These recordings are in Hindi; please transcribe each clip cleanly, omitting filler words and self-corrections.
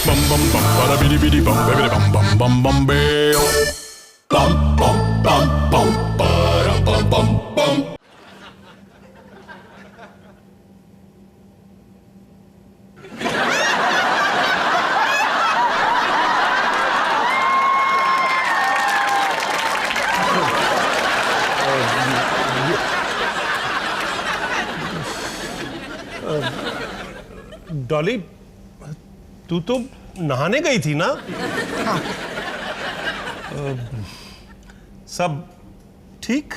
bum bum bum bada bidi bidi bum bidi bum bum bum bum bam bum bum bum bum bada bum bum bum. Dolly, तू तो नहाने गई थी ना? हाँ। सब ठीक?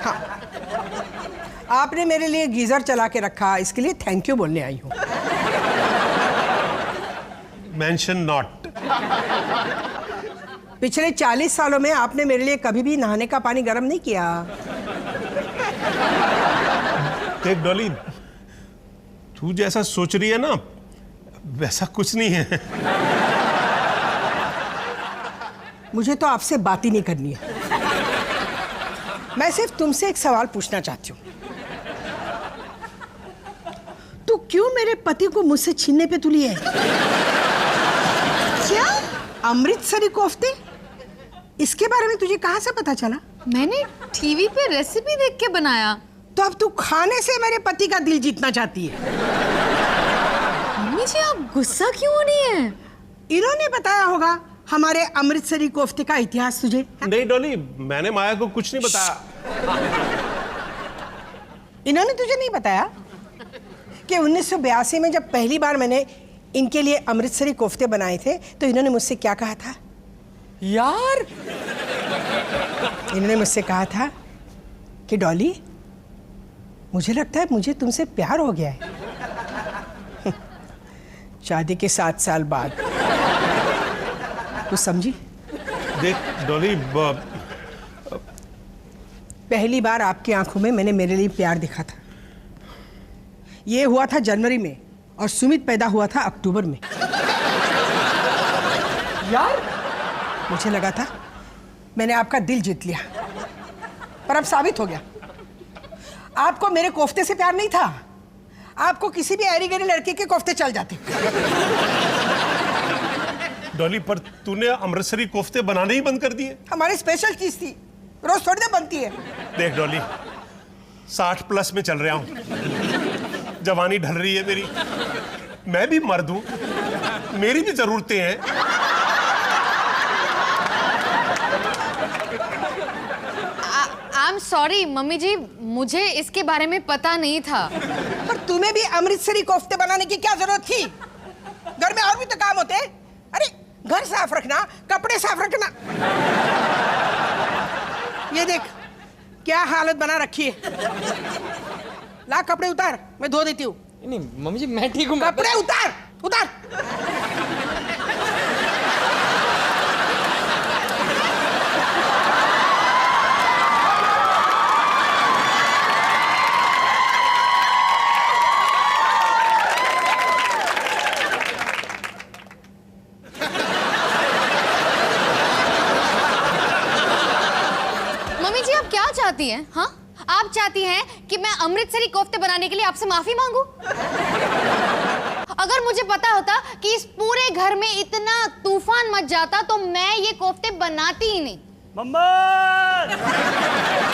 हाँ। आपने मेरे लिए गीजर चला के रखा, इसके लिए थैंक यू बोलने आई हूँ। Mention not. पिछले 40 सालों में आपने मेरे लिए कभी भी नहाने का पानी गर्म नहीं किया। देख डॉली, तू जैसा सोच रही है ना, वैसा कुछ नहीं है। मुझे तो आपसे बात ही नहीं करनी है। मैं सिर्फ तुमसे एक सवाल पूछना चाहती हूँ। तू क्यों मेरे पति को मुझसे छीनने पे तुली है? क्या अमृतसरी कोफ्ते? इसके बारे में तुझे कहाँ से पता चला? मैंने टीवी पे रेसिपी देख के बनाया। तो अब तू खाने से मेरे पति का दिल जीतना चाहती है? मम्मी जी, आप गुस्सा क्यों हो रही हैं? इन्होंने बताया होगा हमारे अमृतसरी कोफ्ते का इतिहास तुझे? नहीं डॉली, मैंने माया को कुछ नहीं बताया। इन्होंने तुझे नहीं बताया कि 1982 में जब पहली बार मैंने इनके लिए अमृतसरी कोफ्ते बनाए थे तो इन्होंने मुझसे क्या कहा था? यार, इन्होंने मुझसे कहा था कि डॉली, मुझे लगता है मुझे तुमसे प्यार हो गया है। शादी के 7 साल बाद। तू समझी? देख डॉली, पहली बार आपकी आंखों में मैंने मेरे लिए प्यार देखा था। ये हुआ था जनवरी में और सुमित पैदा हुआ था अक्टूबर में। यार, मुझे लगा था मैंने आपका दिल जीत लिया, पर अब साबित हो गया आपको मेरे कोफ्ते से प्यार नहीं था। आपको किसी भी ऐरी गैरी लड़के के कोफ्ते चल जाते। डॉली, पर तूने अमृतसरी कोफ्ते बनाने ही बंद कर दिए। हमारी स्पेशल चीज थी, रोज थोड़ी ना बनती है। देख डॉली, 60 प्लस में चल रहा हूं, जवानी ढल रही है मेरी, मैं भी मर्द हूं, मेरी भी जरूरतें हैं। I'm sorry मम्मी जी, मुझे इसके बारे में पता नहीं था। पर तुम्हें भी अमृतसरी कोफ्ते बनाने की क्या जरूरत थी? घर में और भी तो काम होते हैं। अरे, घर साफ रखना, कपड़े साफ रखना। ये देख क्या हालत बना रखी है। ला कपड़े उतार, मैं धो देती हूँ। नहीं मम्मी जी, मैं ठीक हूँ। कपड़े उतार, उतार। मम्मी जी, आप क्या चाहती हैं? हाँ, आप चाहती हैं कि मैं अमृतसरी कोफ्ते बनाने के लिए आपसे माफी मांगू? अगर मुझे पता होता कि इस पूरे घर में इतना तूफान मच जाता तो मैं ये कोफ्ते बनाती ही नहीं। मम्मा!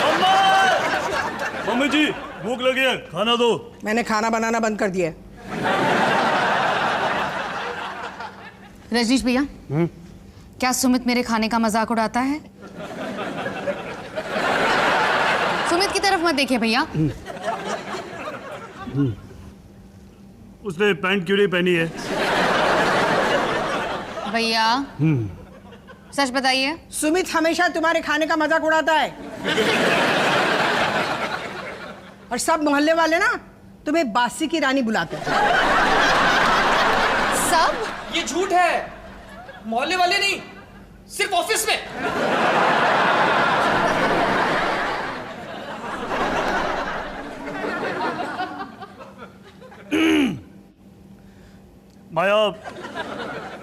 मम्मा! मम्मी जी, भूख लगी है, खाना दो। मैंने खाना बनाना बंद कर दिया है। रजनीश भैया, क्या सुमित मेरे खाने का मजाक उड़ाता है? सुमित की तरफ मत देखिए भैया। उसने पैंट क्यों नहीं पहनी है? भैया, सच बताइए। सुमित हमेशा तुम्हारे खाने का मजाक उड़ाता है। और सब मोहल्ले वाले ना तुम्हें बासी की रानी बुलाते हैं। सब? ये झूठ है। मोहल्ले वाले नहीं, सिर्फ ऑफिस में। माया,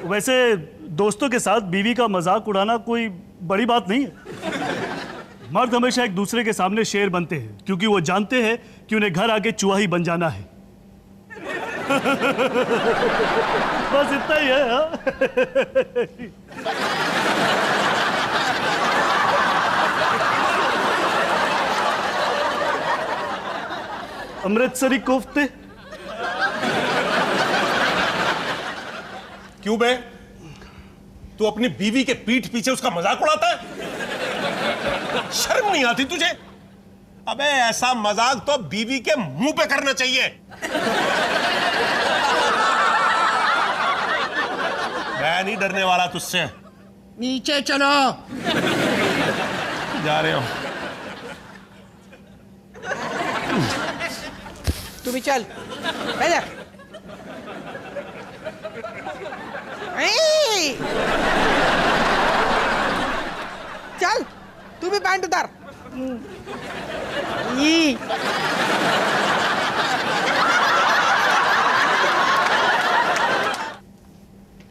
वैसे दोस्तों के साथ बीवी का मजाक उड़ाना कोई बड़ी बात नहीं है। मर्द हमेशा एक दूसरे के सामने शेर बनते हैं क्योंकि वो जानते हैं कि उन्हें घर आके चूहा ही बन जाना है। बस इतना ही है। हाँ? अमृतसरी कोफ्ते। क्यों बे? तू अपनी बीवी के पीठ पीछे उसका मजाक उड़ाता है? शर्म नहीं आती तुझे? अबे ऐसा मजाक तो बीवी के मुंह पे करना चाहिए। मैं नहीं डरने वाला तुझसे। नीचे चलो। जा रहे हो? तू भी चल, बैठ जा। ए! चल, तू भी पैंट उतार। ई।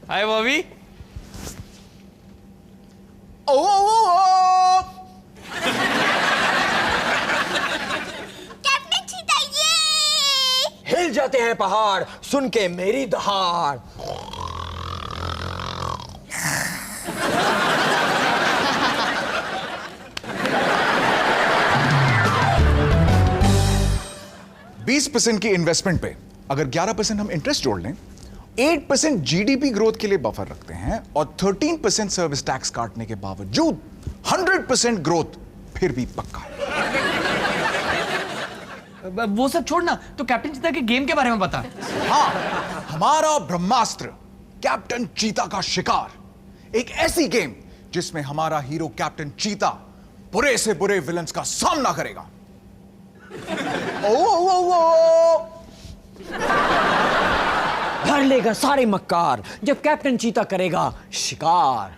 हाय बॉबी। हिल जाते हैं पहाड़ सुन के मेरी दहाड़। %20 की इन्वेस्टमेंट पे अगर 11% हम इंटरेस्ट जोड़ लें, 8% जीडीपी ग्रोथ के लिए बफर रखते हैं और 13% सर्विस टैक्स काटने के बावजूद 100% ग्रोथ फिर भी पक्का है। वो सब छोड़ना, तो कैप्टन चीता के गेम के बारे में बता। हाँ, हमारा ब्रह्मास्त्र कैप्टन चीता का शिकार, एक ऐसी गेम जिसमें हमारा हीरो कैप्टन चीता बुरे से बुरे विलन्स का सामना करेगा। भर लेगा सारे मक्कार जब कैप्टन चीता करेगा शिकार।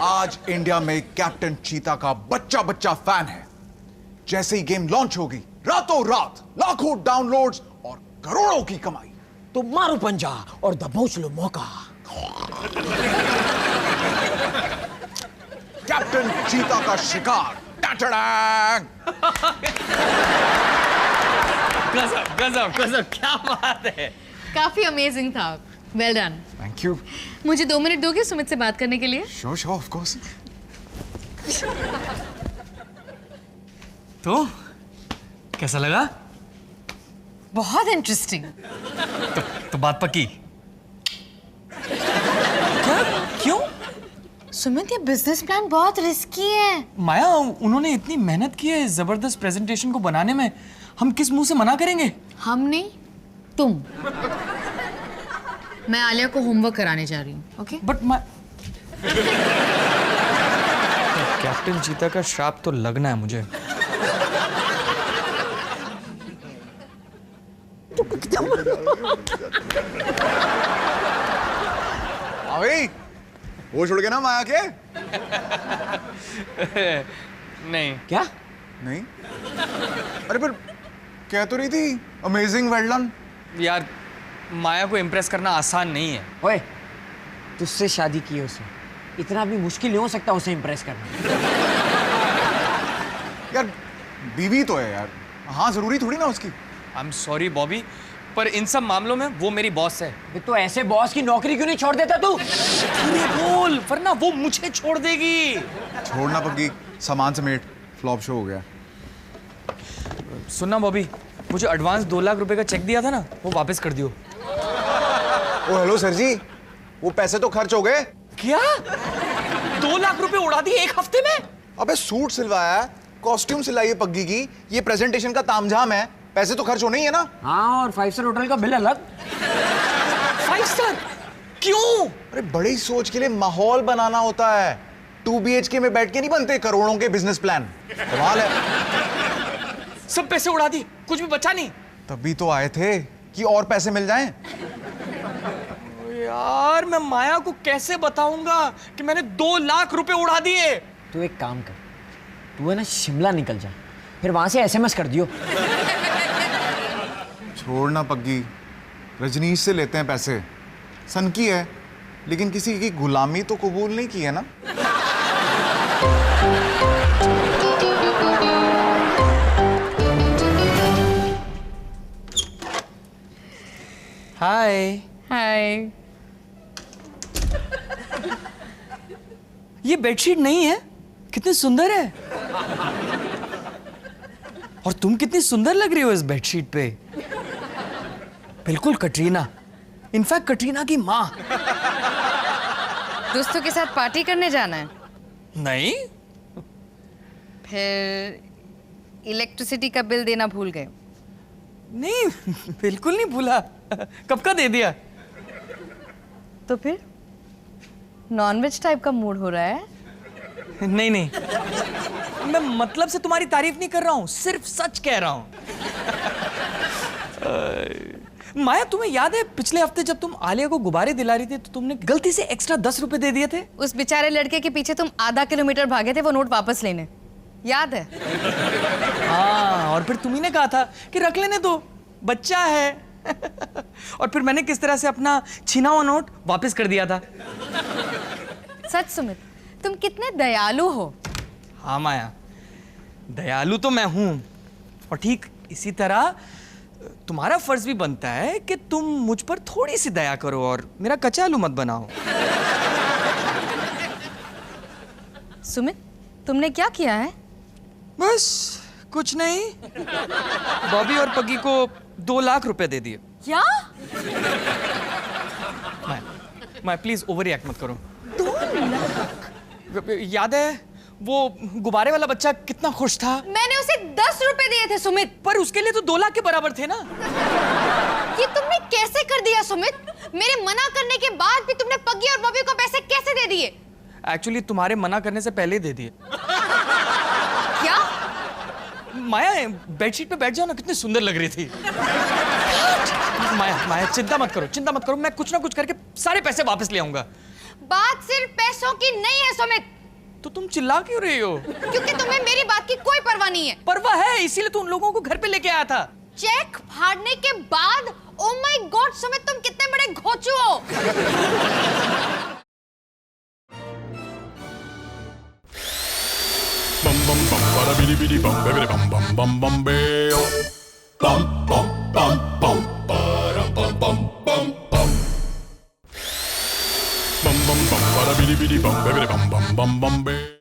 आज इंडिया में कैप्टन चीता का बच्चा बच्चा फैन है। जैसे ही गेम लॉन्च होगी, रातों रात लाखों डाउनलोड्स और करोड़ों की कमाई। तो मारो पंजा और दबोच लो मौका। कैप्टन चीता का शिकार। टाटाडांग। गजब गजब गजब, क्या बात है। काफी अमेजिंग था। Well done. Thank you. मुझे 2 मिनट दोगे सुमित से बात करने के लिए? Sure sure, of course. तो कैसा लगा? बहुत इंटरेस्टिंग। तो बात पक्की? क्या? क्यों? सुमित, ये बिजनेस प्लान बहुत रिस्की है। माया, उन्होंने इतनी मेहनत की है जबरदस्त प्रेजेंटेशन को बनाने में, हम किस मुंह से मना करेंगे? हम नहीं, तुम। मैं आलिया को होमवर्क कराने जा रही हूँ, ओके? बट कैप्टन चीता का श्राप तो लगना है मुझे। भाई, वो छोड़ के ना माया के। नहीं। क्या? नहीं, अरे पर कह तो रही थी अमेजिंग, वेल डन। यार, माया को इम्प्रेस करना आसान नहीं है। ओए, तुझसे शादी की उसे, इतना भी मुश्किल नहीं हो सकता उसे इम्प्रेस करना। यार बीवी तो है यार, हाँ जरूरी थोड़ी ना उसकी। आई एम सॉरी बॉबी, पर इन सब मामलों में वो मेरी बॉस है। तो ऐसे बॉस की नौकरी क्यों नहीं छोड़ देता तू? अरे बोल, वरना वो मुझे छोड़ देगी। छोड़ना पक्की, सामान समेट, फ्लॉप शो हो गया। सुनना बॉबी, मुझे एडवांस 2 लाख रुपए का चेक दिया था ना, वो वापस कर दियो। ओ हेलो सर जी, वो पैसे तो खर्च हो गए। क्या? 2 लाख रुपए उड़ा दिए एक हफ्ते में? अबे सूट सिलवाया, कॉस्ट्यूम सिलाई है पग्गी की, ये प्रेजेंटेशन का तामझाम है, पैसे तो खर्च होने ही है ना। हाँ, और 5 स्टार होटल का बिल अलग। 5 स्टार? क्यों? अरे बड़ी सोच के लिए माहौल बनाना होता है। 2 BHK में बैठ के नहीं बनते करोड़ों के बिजनेस प्लान। कमाल है। सब पैसे उड़ा दी, कुछ भी बचा नहीं। तभी तो आए थे कि और पैसे मिल जाएं। यार, मैं माया को कैसे बताऊंगा कि मैंने 2 लाख रुपए उड़ा दिए? तू एक काम कर, तू है ना शिमला निकल जा, फिर वहां से SMS कर दियो। छोड़ना पग्गी, रजनीश से लेते हैं पैसे। सनकी है, लेकिन किसी की गुलामी तो कबूल नहीं की है ना। हाय। हाय। ये बेडशीट नहीं है? कितनी सुंदर है। और तुम कितनी सुंदर लग रही हो इस बेडशीट पे। बिल्कुल कटरीना, इनफैक्ट कटरीना की माँ। दोस्तों के साथ पार्टी करने जाना है? नहीं। फिर इलेक्ट्रिसिटी का बिल देना भूल गए? नहीं, बिल्कुल नहीं भूला। कब का दे दिया? तो फिर नॉनवेज टाइप का मूड हो रहा है? नहीं नहीं, मैं मतलब से तुम्हारी तारीफ नहीं कर रहा हूं, सिर्फ सच कह रहा हूं। माया, तुम्हें याद है पिछले हफ्ते जब तुम आलिया को गुब्बारे दिला रही थी तो तुमने गलती से एक्स्ट्रा 10 रुपए दे दिए थे? उस बेचारे लड़के के पीछे तुम आधा किलोमीटर भागे थे वो नोट वापस लेने, याद है? हाँ, और फिर तुम्ही ने कहा था कि रख लेने दो, बच्चा है। और फिर मैंने किस तरह से अपना छीना हुआ नोट वापस कर दिया था। सच सुमित, तुम कितने दयालु हो। हाँ माया, दयालु तो मैं हूं, और ठीक इसी तरह तुम्हारा फर्ज भी बनता है कि तुम मुझ पर थोड़ी सी दया करो और मेरा कचालू मत बनाओ। सुमित, तुमने क्या किया है? बस कुछ नहीं, बॉबी और पगी को 2 लाख रुपए दे दिए। क्या? मैं प्लीज ओवर रिएक्ट मत करो। 2 लाख? याद है वो गुब्बारे वाला बच्चा कितना खुश था? मैंने उसे 10 रुपए दिए थे सुमित। पर उसके लिए तो 2 लाख के बराबर थे ना। ये तुमने कैसे कर दिया सुमित? मेरे मना करने के बाद भी तुमने पग्गी और बॉबी को पैसे कैसे दे दिए? एक्चुअली तुम्हारे मना करने से पहले ही दे दिए। क्या? माया, बेडशीट पे बैठ जाओ ना, कितनी सुंदर लग रही थी। माया चिंता मत करो, मैं कुछ ना कुछ करके सारे पैसे वापस ले आऊंगा। बात सिर्फ पैसों की नहीं है सुमित। तो तुम चिल्ला क्यों रही हो? क्योंकि तुम्हें मेरी बात की कोई परवाह नहीं है। परवाह है, इसीलिए तो उन लोगों को घर पे लेके आया था। चेक फाड़ने के बाद? ओ माय गॉड सुमित, तुम कितने बड़े घोंचू हो। Bum bum bum para bidi bidi bum bidi bum bum bum bum beo. Bum bum bum bum para bum bum bum bum. Bum bum bum para bidi bidi bum bidi bum bum bum bum